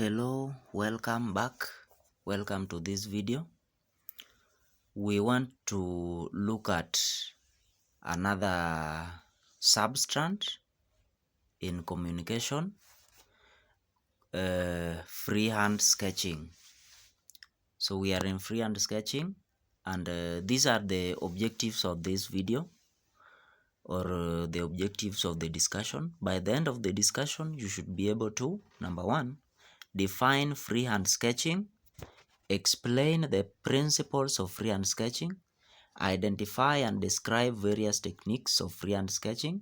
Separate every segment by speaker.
Speaker 1: Hello, welcome back. Welcome to this video. We want to look at another substrand in communication, freehand sketching. So we are in freehand sketching, and these are the objectives of this video, or the objectives of the discussion. By the end of the discussion, you should be able to, number one, define freehand sketching, explain the principles of freehand sketching, identify and describe various techniques of freehand sketching,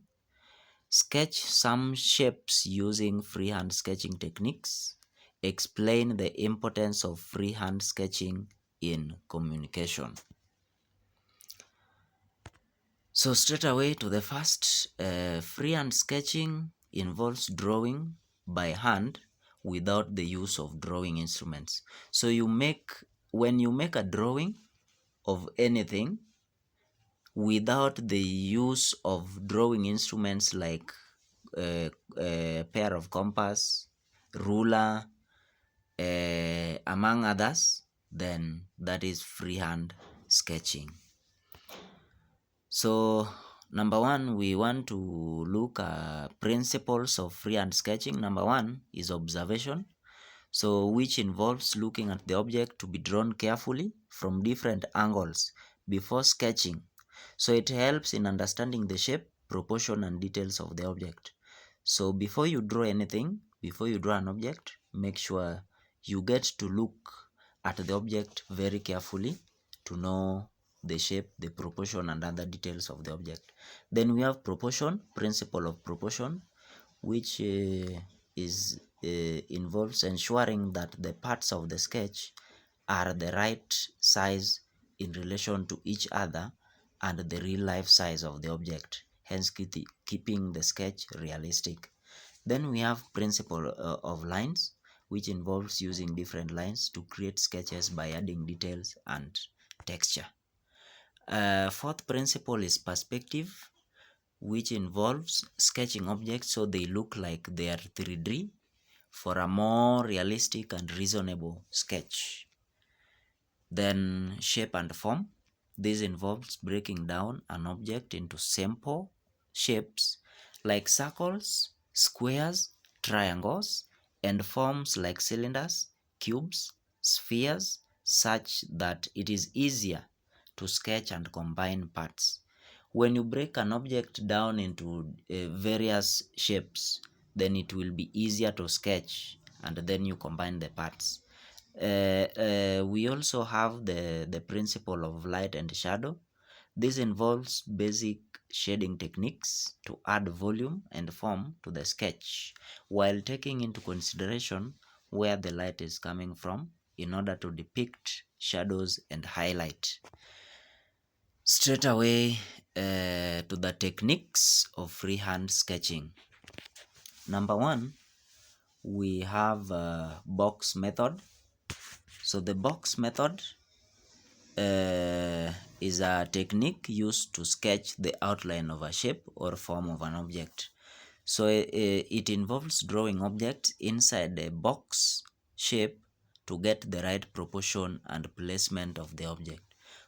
Speaker 1: sketch some shapes using freehand sketching techniques, explain the importance of freehand sketching in communication. So straight away to the first, freehand sketching involves drawing by hand without the use of drawing instruments. So when you make a drawing of anything without the use of drawing instruments like a pair of compass, ruler, among others, then that is freehand sketching. So number one, we want to look at principles of freehand sketching. Number one is observation, so which involves looking at the object to be drawn carefully from different angles before sketching. So it helps in understanding the shape, proportion, and details of the object. So before you draw anything, before you draw an object, make sure you get to look at the object very carefully to know the shape, the proportion, and other details of the object. Then we have proportion, principle of proportion, which involves ensuring that the parts of the sketch are the right size in relation to each other and the real life size of the object, hence keeping the sketch realistic. Then we have principle of lines, which involves using different lines to create sketches by adding details and texture. Fourth principle is perspective, which involves sketching objects so they look like they are 3D for a more realistic and reasonable sketch. Then shape and form. This involves breaking down an object into simple shapes like circles, squares, triangles, and forms like cylinders, cubes, spheres, such that it is easier to sketch and combine parts. When you break an object down into various shapes, then it will be easier to sketch, and then you combine the parts. We also have the principle of light and shadow. This involves basic shading techniques to add volume and form to the sketch while taking into consideration where the light is coming from in order to depict shadows and highlight. Straight away to the techniques of freehand sketching. Number one, we have box method. So the box method is a technique used to sketch the outline of a shape or form of an object. So it involves drawing objects inside a box shape to get the right proportion and placement of the object.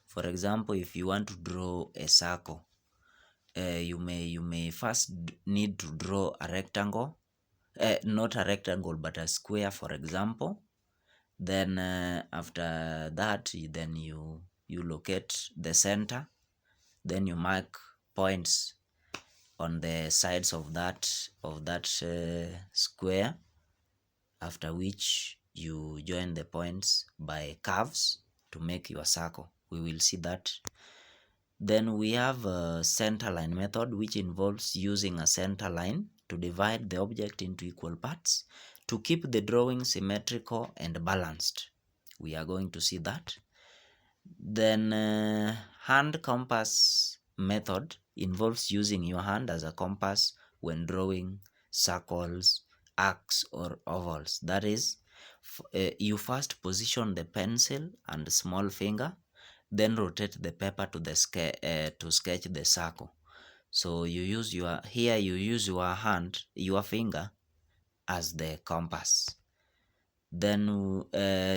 Speaker 1: For example, if you want to draw a circle, you may first need to draw a rectangle, not a rectangle but a square, for example. Then after that, then you locate the center, then you mark points on the sides of that square, after which you join the points by curves to make your circle. We will see that. Then we have a center line method, which involves using a center line to divide the object into equal parts to keep the drawing symmetrical and balanced. We are going to see that. Then hand compass method involves using your hand as a compass when drawing circles, arcs, or ovals. That is, you first position the pencil and small finger, then rotate the paper to the to sketch the circle. So you use your hand, your finger, as the compass. Then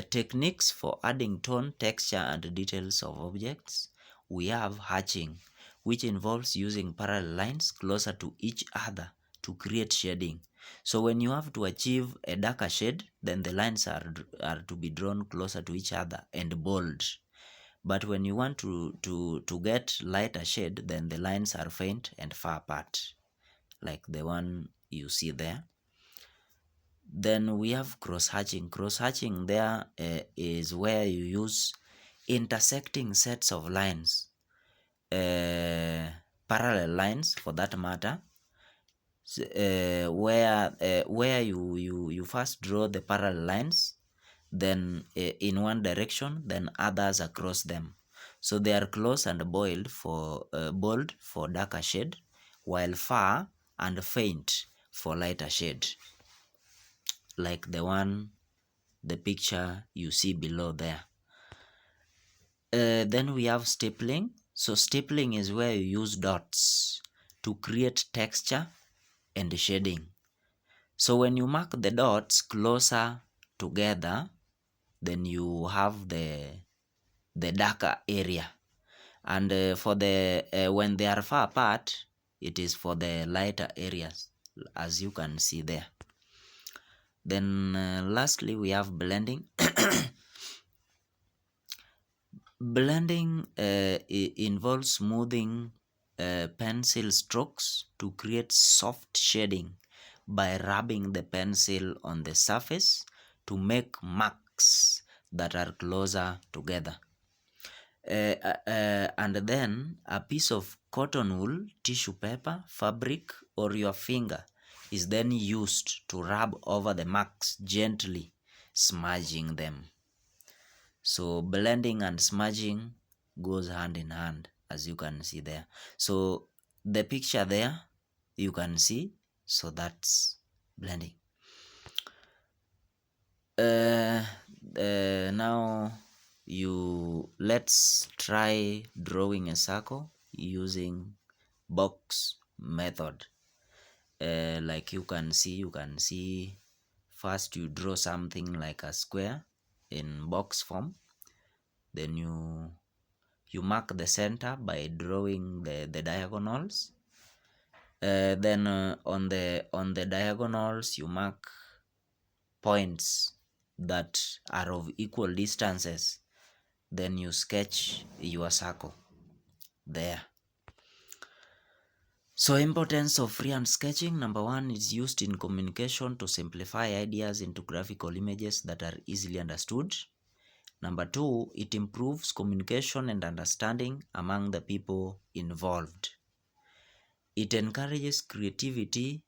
Speaker 1: techniques for adding tone, texture, and details of objects. We have hatching, which involves using parallel lines closer to each other to create shading. So when you have to achieve a darker shade, then the lines are to be drawn closer to each other and bold. But when you want to get lighter shade, then the lines are faint and far apart, like the one you see there. Then we have cross-hatching. Cross-hatching there is where you use intersecting sets of lines, parallel lines for that matter, where you first draw the parallel lines, then in one direction, then others across them. So they are close and bold for darker shade, while far and faint for lighter shade, like the picture you see below there. Then we have stapling. So stapling is where you use dots to create texture and shading. So when you mark the dots closer together, then you have the darker area. And for the when they are far apart, it is for the lighter areas, as you can see there. Then lastly, we have blending. Blending involves smoothing pencil strokes to create soft shading by rubbing the pencil on the surface to make marks that are closer together. And then a piece of cotton wool, tissue paper, fabric, or your finger is then used to rub over the marks gently, smudging them. So blending and smudging goes hand in hand, as you can see there. So the picture there you can see, so that's blending. Now let's try drawing a circle using box method. Like you can see first you draw something like a square in box form, then you mark the center by drawing the diagonals. Then on the diagonals you mark points that are of equal distances, then you sketch your circle there. So importance of freehand sketching. Number one, is used in communication to simplify ideas into graphical images that are easily understood. Number two, it improves communication and understanding among the people involved. It encourages creative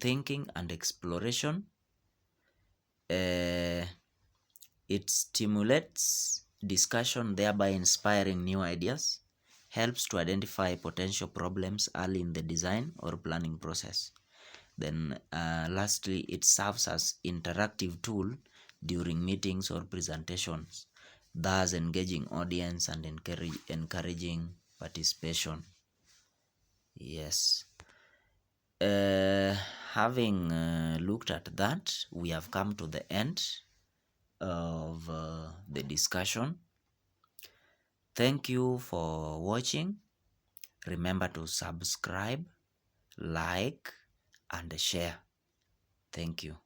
Speaker 1: thinking and exploration. It stimulates discussion, thereby inspiring new ideas. Helps to identify potential problems early in the design or planning process. Then lastly, it serves as interactive tool during meetings or presentations, thus engaging audience and encouraging participation. Yes. Having looked at that, we have come to the end of the discussion. Thank you for watching. Remember to subscribe, like, and share. Thank you.